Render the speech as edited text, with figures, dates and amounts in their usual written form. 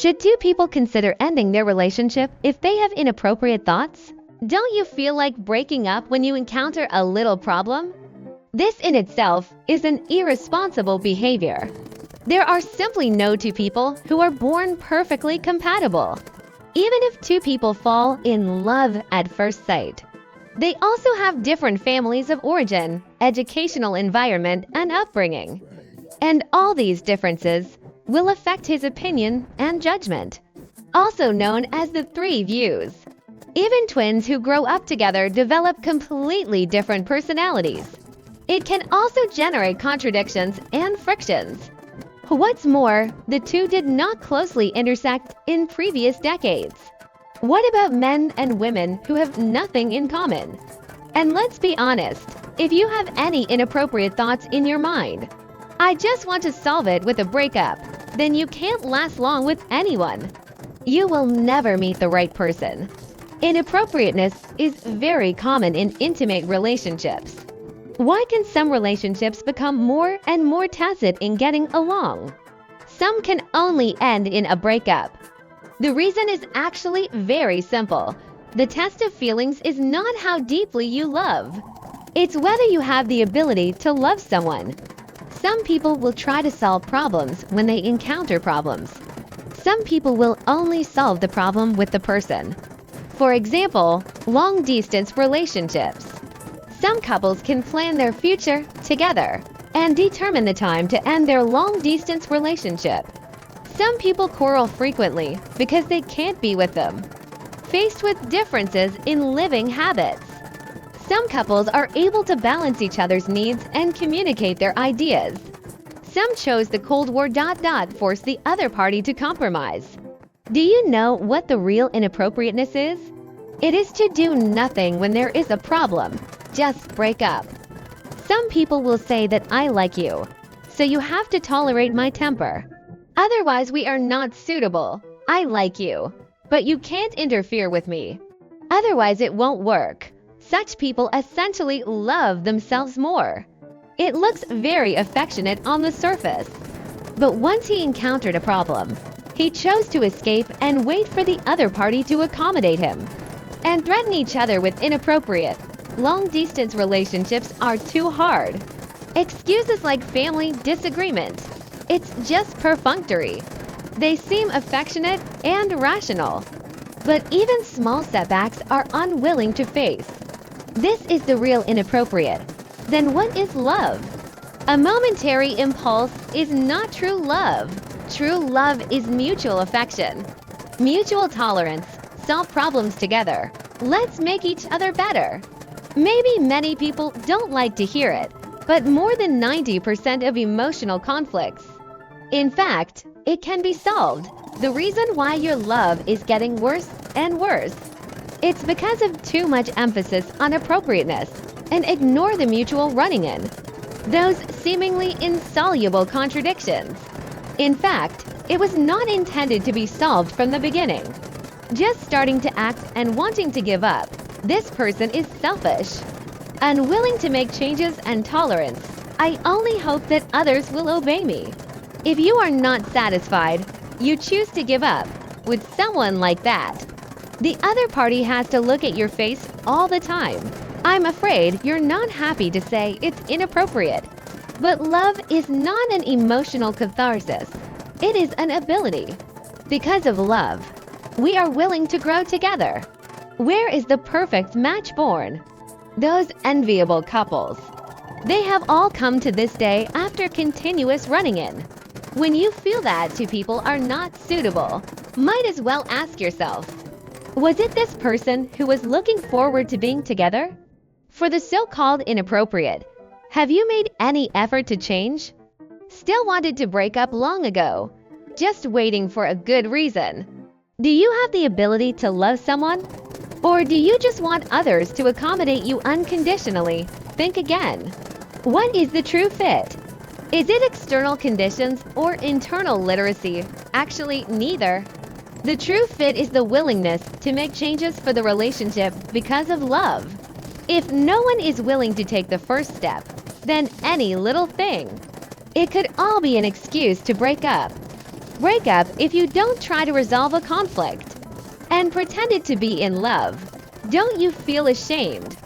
Should two people consider ending their relationship if they have inappropriate thoughts? Don't you feel like breaking up when you encounter a little problem? This in itself is an irresponsible behavior. There are simply no two people who are born perfectly compatible. Even if two people fall in love at first sight, they also have different families of origin, educational environment, and upbringing. And all these differences will affect his opinion and judgment, also known as the three views. Even twins who grow up together develop completely different personalities. It can also generate contradictions and frictions. What's more, the two did not closely intersect in previous decades. What about men and women who have nothing in common? And let's be honest, if you have any inappropriate thoughts in your mind, I just want to solve it with a breakup, then you can't last long with anyone. You will never meet the right person. Inappropriateness is very common in intimate relationships. Why can some relationships become more and more tacit in getting along? Some can only end in a breakup. The reason is actually very simple. The test of feelings is not how deeply you love. It's whether you have the ability to love someone. Some people will try to solve problems when they encounter problems. Some people will only solve the problem with the person. For example, long-distance relationships. Some couples can plan their future together and determine the time to end their long-distance relationship. Some people quarrel frequently because they can't be with them, faced with differences in living habits. Some couples are able to balance each other's needs and communicate their ideas. Some chose the Cold War forced the other party to compromise. Do you know what the real inappropriateness is? It is to do nothing when there is a problem. Just break up. Some people will say that I like you, so you have to tolerate my temper. Otherwise, we are not suitable. I like you, but you can't interfere with me. Otherwise, it won't work. Such people essentially love themselves more. It looks very affectionate on the surface. But once he encountered a problem, he chose to escape and wait for the other party to accommodate him, and threaten each other with inappropriate, long-distance relationships are too hard. Excuses like family disagreement. It's just perfunctory. They seem affectionate and rational, but even small setbacks are unwilling to face. This is the real inappropriate. Then what is love? A momentary impulse is not true love. True love is mutual affection, mutual tolerance, solve problems together. Let's make each other better. Maybe many people don't like to hear it, but more than 90% of emotional conflicts, in fact, it can be solved. The reason why your love is getting worse and worse, it's because of too much emphasis on appropriateness and ignore the mutual running in, those seemingly insoluble contradictions. In fact, it was not intended to be solved from the beginning. Just starting to act and wanting to give up, this person is selfish, unwilling to make changes and tolerance. I only hope that others will obey me. If you are not satisfied, you choose to give up with someone like that. The other party has to look at your face all the time. I'm afraid you're not happy to say it's inappropriate. But love is not an emotional catharsis. It is an ability. Because of love, we are willing to grow together. Where is the perfect match born? Those enviable couples. They have all come to this day after continuous running in. When you feel that two people are not suitable, might as well ask yourself, was it this person who was looking forward to being together? For the so-called inappropriate, have you made any effort to change? Still wanted to break up long ago, just waiting for a good reason. Do you have the ability to love someone? Or do you just want others to accommodate you unconditionally? Think again. What is the true fit? Is it external conditions or internal literacy? Actually, neither. The true fit is the willingness to make changes for the relationship because of love. If no one is willing to take the first step, then any little thing, it could all be an excuse to break up. break up if you don't try to resolve a conflict and pretend it to be in love. Don't you feel ashamed?